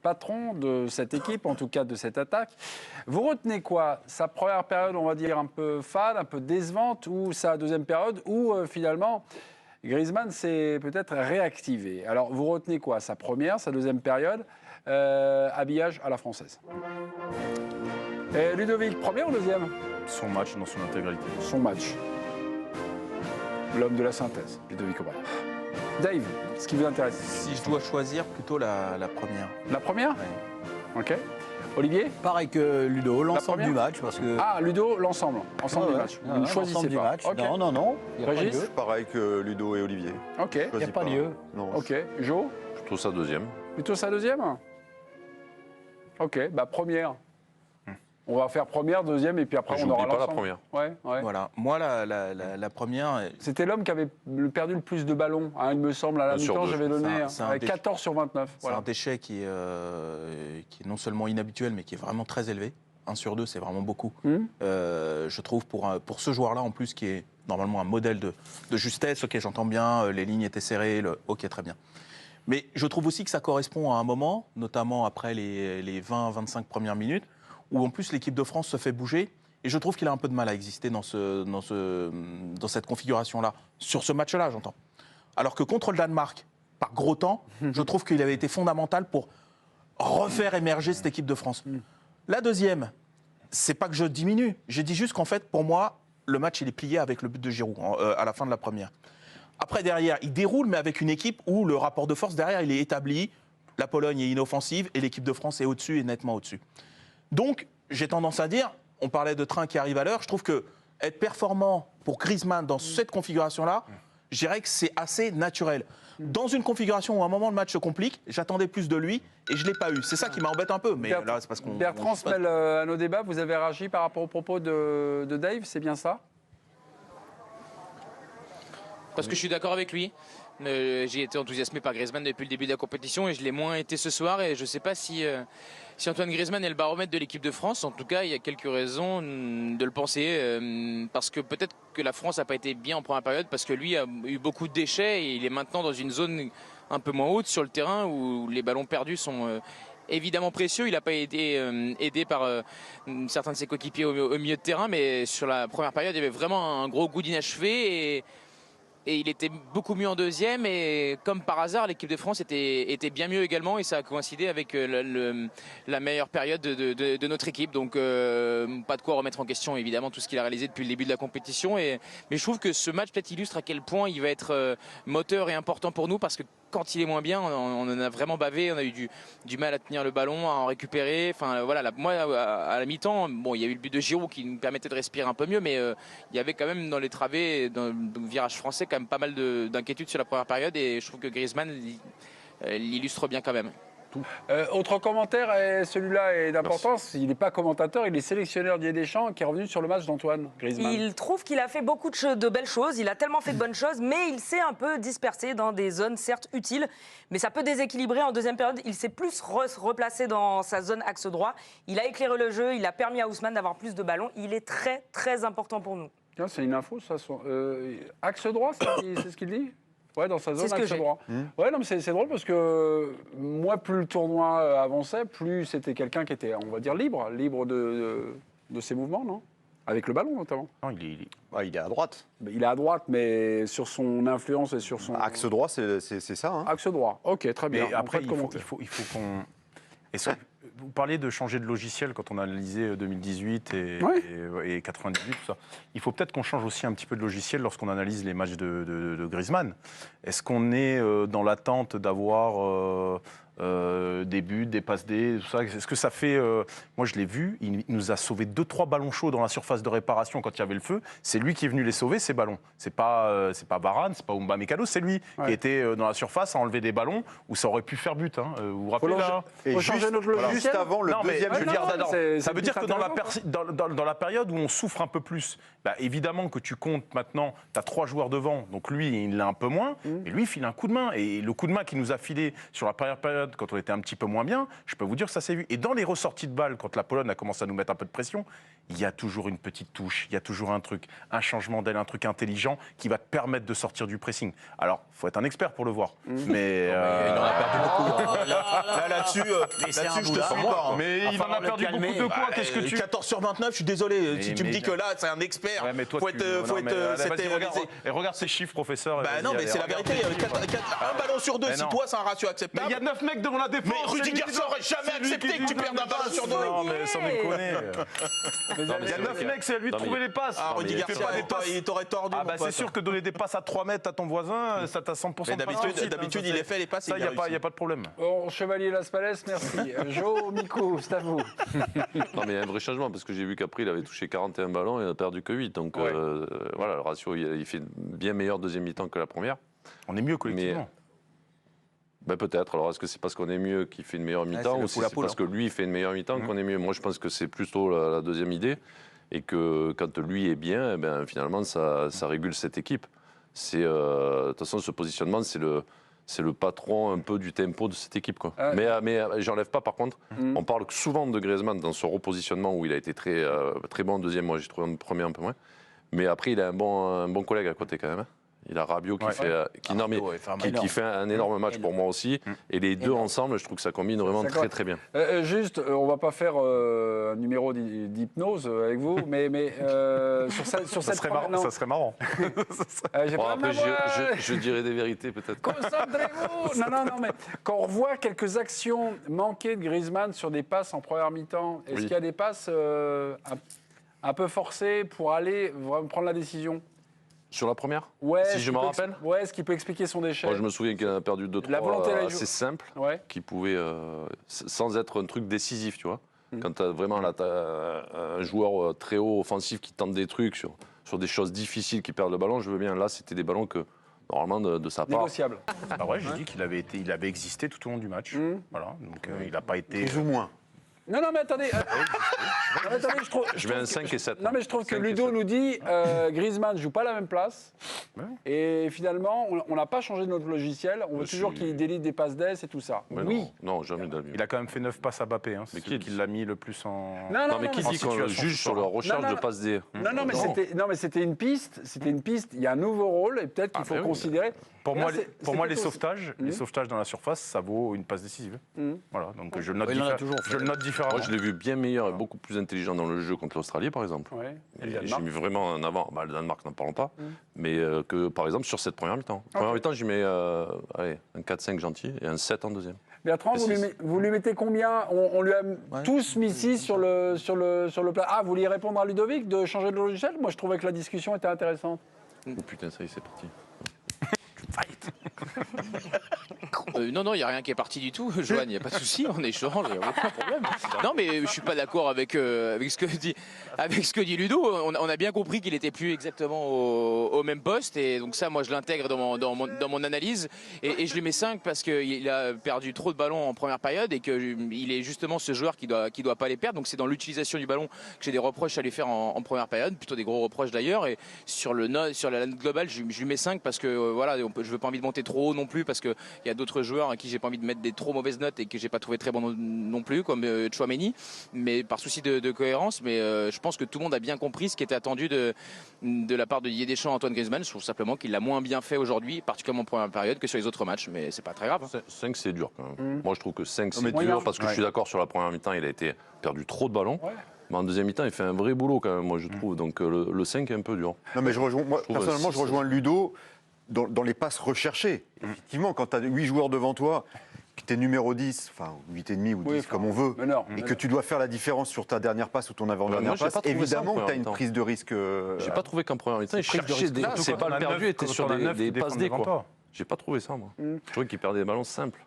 patron de cette équipe, en tout cas de cette attaque. Vous retenez quoi? Sa première période, on va dire, un peu fade, un peu décevante, ou sa deuxième période, où finalement, Griezmann s'est peut-être réactivé. Alors, vous retenez quoi? Sa première, sa deuxième période, habillage à la française. Et Ludovic, première ou deuxième? Son match dans son intégralité. Son match. L'homme de la synthèse, Ludovic Aubry. Dave, ce qui vous intéresse? Si je dois choisir, plutôt la première. La première? Ouais. Ok. Olivier? Pareil que Ludo, l'ensemble première du match. Parce que... Ah, Ludo, l'ensemble du match. Vous ne choisissez l'ensemble du pas. match. Ok. Non. Il n'y a pas Régis? lieu. Pareil que Ludo et Olivier. Ok. Il n'y a pas lieu. Non. Ok. Jo? Plutôt sa deuxième. Plutôt sa deuxième? Ok, bah première. On va faire première, deuxième, et puis après Je on aura n'oublie pas la l'ensemble. première. Ouais. Voilà. Moi, la première, C'était l'homme qui avait perdu le plus de ballons, hein, il me semble, à la Un sur mi-temps, deux. j'avais donné C'est un avec déchet. 14 sur 29. c'est Voilà. un déchet qui est non seulement inhabituel, mais qui est vraiment très élevé. 1 sur 2, c'est vraiment beaucoup. Je trouve pour ce joueur-là, en plus, qui est normalement un modèle de justesse, ok, j'entends bien, les lignes étaient serrées, ok, très bien. Mais je trouve aussi que ça correspond à un moment, notamment après les 20-25 premières minutes, où en plus l'équipe de France se fait bouger. Et je trouve qu'il a un peu de mal à exister dans cette configuration-là, sur ce match-là, j'entends. Alors que contre le Danemark, par gros temps, je trouve qu'il avait été fondamental pour refaire émerger cette équipe de France. La deuxième, c'est pas que je diminue, j'ai dit juste qu'en fait, pour moi, le match, il est plié avec le but de Giroud à la fin de la première. Après, derrière, il déroule, mais avec une équipe où le rapport de force derrière, il est établi. La Pologne est inoffensive et l'équipe de France est au-dessus et nettement au-dessus. Donc, j'ai tendance à dire, on parlait de train qui arrive à l'heure, je trouve que être performant pour Griezmann dans cette configuration-là, je dirais que c'est assez naturel. Dans une configuration où à un moment le match se complique, j'attendais plus de lui et je ne l'ai pas eu. C'est ça qui m'embête un peu. Mais là, c'est parce qu'on. Bertrand se mêle à nos débats, vous avez réagi par rapport aux propos de Dave, c'est bien ça? Parce que je suis d'accord avec lui. J'ai été enthousiasmé par Griezmann depuis le début de la compétition et je l'ai moins été ce soir. Et je ne sais pas si Antoine Griezmann est le baromètre de l'équipe de France. En tout cas, il y a quelques raisons de le penser. Parce que peut-être que la France n'a pas été bien en première période, parce que lui a eu beaucoup de déchets et il est maintenant dans une zone un peu moins haute sur le terrain où les ballons perdus sont évidemment précieux. Il n'a pas été aidé par certains de ses coéquipiers au milieu de terrain, mais sur la première période, il y avait vraiment un gros goût d'inachevé. Et il était beaucoup mieux en deuxième, et comme par hasard, l'équipe de France était bien mieux également, et ça a coïncidé avec la meilleure période de notre équipe. Donc pas de quoi remettre en question évidemment tout ce qu'il a réalisé depuis le début de la compétition. Mais je trouve que ce match peut-être illustre à quel point il va être moteur et important pour nous, parce que quand il est moins bien, on en a vraiment bavé, on a eu du mal à tenir le ballon, à en récupérer. Enfin voilà, moi à la mi-temps, bon, il y a eu le but de Giroud qui nous permettait de respirer un peu mieux, mais il y avait quand même dans les travées, dans le virage français, quand même pas mal d'inquiétudes sur la première période, et je trouve que Griezmann l'illustre bien quand même. Autre commentaire, et celui-là est d'importance, il n'est pas commentateur, il est sélectionneur Didier Deschamps qui est revenu sur le match d'Antoine Griezmann. Il trouve qu'il a fait beaucoup de belles choses, il a tellement fait de bonnes choses, mais il s'est un peu dispersé dans des zones certes utiles, mais ça peut déséquilibrer en deuxième période. Il s'est plus replacé dans sa zone axe droit, il a éclairé le jeu, il a permis à Ousmane d'avoir plus de ballons, il est très très important pour nous. C'est une info, ça. Axe droit, c'est ce qu'il dit? Ouais, dans sa zone axe droit. Ouais, non, mais c'est drôle parce que moi, plus le tournoi avançait, plus c'était quelqu'un qui était, on va dire, libre de ses mouvements, non? Avec le ballon, notamment. Non, il est à droite. Il est à droite, mais sur son influence et sur son... Axe droit, c'est ça. Hein. Axe droit, ok, très bien. Mais après, il faut qu'on... Et ça, vous parliez de changer de logiciel quand on a analysé 2018 et 98, tout ça. Il faut peut-être qu'on change aussi un petit peu de logiciel lorsqu'on analyse les matchs de Griezmann. Est-ce qu'on est dans l'attente d'avoir des buts, des passes D, tout ça? Est-ce que ça fait... moi, je l'ai vu, il nous a sauvé 2-3 ballons chauds dans la surface de réparation quand il y avait le feu. C'est lui qui est venu les sauver, ces ballons. C'est pas Varane, c'est pas Upamecano, c'est lui qui était dans la surface à enlever des ballons où ça aurait pu faire but. Hein. Vous vous rappelez là? Et juste avant le deuxième... Ça veut dire que dans la période où on souffre un peu plus, bah, évidemment que tu comptes maintenant, tu as 3 joueurs devant, donc lui, il l'a un peu moins, mais lui, il file un coup de main. Et le coup de main qu'il nous a filé sur la première période, quand on était un petit peu moins bien, je peux vous dire que ça s'est vu. Et dans les ressorties de balles, quand la Pologne a commencé à nous mettre un peu de pression, il y a toujours une petite touche, il y a toujours un truc, un changement d'aile, un truc intelligent qui va te permettre de sortir du pressing. Alors faut être un expert pour le voir. Mais Il en a perdu beaucoup. Là-dessus, je te suis pas. Mais il en a perdu beaucoup de quoi? Qu'est-ce que tu... 14 sur 29, je suis désolé. Si tu me dis que là, c'est un expert, Ouais, mais toi, faut être regarde, et regarde ces chiffres, professeur. Bah non, mais c'est la vérité. Un ballon sur deux, si toi, c'est un ratio Mais acceptable. il y a 9 mecs devant la défense. Mais Rudy Garcia aurait jamais accepté que tu perdes un ballon sur deux. Non, mais sans déconner. Il y a 9 mecs, c'est à lui de trouver les passes. Ah, Rudy Il fait Garcia, pas des passes. il t'aurait tordu. Ah bah c'est sûr que donner des passes à 3 mètres à ton voisin, ça t'a 100% Mais de passes. d'habitude, il les fait les passes. Ça, il n'y a pas de problème. Bon, Chevalier Las Palais, merci. Jo, Mikou, c'est à vous. Non, mais il y a un vrai changement parce que j'ai vu qu'après, il avait touché 41 ballons et il n'a perdu que 8. Donc Ouais. voilà, le ratio, il fait bien meilleur deuxième mi-temps que la première. On est mieux collectivement. Ben peut-être. Alors, est-ce que c'est parce qu'on est mieux qu'il fait une meilleure mi-temps c'est le ou si poule à c'est poule, parce que lui, il fait une meilleure mi-temps qu'on est mieux? Moi, je pense que c'est plutôt la deuxième idée et que quand lui est bien, eh ben, finalement, ça régule cette équipe. De toute façon, ce positionnement, c'est le patron un peu du tempo de cette équipe, quoi. Mais j'enlève pas, par contre, on parle souvent de Griezmann dans son repositionnement où il a été très bon en deuxième. Moi, j'ai trouvé en premier un peu moins. Mais après, il a un bon collègue à côté quand même. Il a Rabiot qui fait un énorme match pour moi aussi. Et les deux ensemble, je trouve que ça combine vraiment très très bien. Juste, on va pas faire un numéro d'hypnose avec vous, mais sur cette Ça serait marrant. j'ai Bon, pas après, ma voix. je dirais des vérités peut-être. Concentrez-vous. Non, mais quand on revoit quelques actions manquées de Griezmann sur des passes en première mi-temps, est-ce qu'il y a des passes un peu forcées pour aller vraiment prendre la décision? Sur la première? Ouais, Si je me rappelle? Ouais, ce qui peut expliquer son déchet. Moi, je me souviens qu'il a perdu La volonté 2-3 la assez simples, Ouais. qui pouvaient, sans être un truc décisif, tu vois. Quand tu as vraiment un joueur très haut, offensif, qui tente des trucs sur des choses difficiles, qui perd le ballon, je veux bien. Là, c'était des ballons que, normalement, de sa part... Négociable. Ah ouais, j'ai dit qu'il avait existé tout au long du match. Voilà, donc il n'a pas été... Plus ou moins. Non, mais attendez. Je mets un 5 et 7. Non, mais je trouve que 5 et Ludo 7. nous dit Griezmann ne joue pas la même place. Ouais. Et finalement, on n'a pas changé notre logiciel. On veut Je toujours suis- qu'il délite des passes d'ess et tout ça. Mais Oui. non, jamais de la vie. Il a quand même fait 9 passes à Mbappé. Hein, Mais c'est qui l'a mis le plus en... Non, mais qui en dit qu'on situation juge sur la recherche Non, de passe D? Non, mais c'était une piste. C'était une piste. Il y a un nouveau rôle et peut-être qu'il faut ben oui. considérer. Pour Et moi, là, les c'était sauvetages, les sauvetages dans la surface, ça vaut une passe décisive. Voilà, donc je le note, il en a toujours fait. je le note différemment. Moi, je l'ai vu bien meilleur et beaucoup plus intelligent dans le jeu contre l'Australie, par exemple. Ouais. Et le Et j'ai Danemark. mis vraiment en avant, le Danemark, n'en parlons pas, mais que par exemple sur cette première mi-temps. Première mi-temps, j'y mets un 4-5 gentil et un 7 en deuxième. Bertrand, vous lui mettez combien? On lui a tous mis 6 sur le plat. Ah, vous vouliez répondre à Ludovic de changer de logiciel? Moi, je trouvais que la discussion était intéressante. Oh putain, ça y est, c'est parti. Non, il n'y a rien qui est parti du tout, Johan, il n'y a pas de souci, on échange, il n'y a aucun problème. Non, mais je ne suis pas d'accord avec ce que dit Ludo. On a bien compris qu'il n'était plus exactement au même poste, et donc ça, moi, je l'intègre dans mon analyse. Et je lui mets 5 parce qu'il a perdu trop de ballons en première période et qu'il est justement ce joueur qui doit pas les perdre. Donc c'est dans l'utilisation du ballon que j'ai des reproches à lui faire en première période, plutôt des gros reproches d'ailleurs. Et sur la note globale, je lui mets 5 parce que voilà, je veux pas envie de monter trop haut non plus parce qu'il y a d'autres joueurs à qui j'ai pas envie de mettre des trop mauvaises notes et que j'ai pas trouvé très bon non plus, comme Tchouaméni, mais par souci de cohérence. Mais je pense que tout le monde a bien compris ce qui était attendu de la part de Didier Deschamps, Antoine Griezmann. Je trouve simplement qu'il l'a moins bien fait aujourd'hui, particulièrement en première période, que sur les autres matchs, mais c'est pas très grave. 5, c'est dur quand même. Moi, je trouve que 5, c'est moyen. dur parce que je suis d'accord sur la première mi-temps, il a été perdu trop de ballons. Ouais. Mais en deuxième mi-temps, il fait un vrai boulot quand même, moi, je trouve. Donc le 5 est un peu dur. Non, mais moi, trouve personnellement, je rejoins Ludo dans les passes recherchées. Effectivement, quand tu as 8 joueurs devant toi, que tu es numéro 10, enfin 8,5 ou 10, Oui, comme on veut, mais que tu dois faire la différence sur ta dernière passe ou ton avant-dernière moi, j'ai passe, pas trouvé ça en évidemment que tu as première une mi-temps. prise de risque. J'ai pas trouvé qu'en première mi-temps, il prise de cherchait risque. des Surtout ses quand on balles a perdues, neuf- était quand sur on a neuf des qui passes D, défendent devant quoi. toi. J'ai pas trouvé ça, moi. Je trouvais qu'il perdait des ballons simples.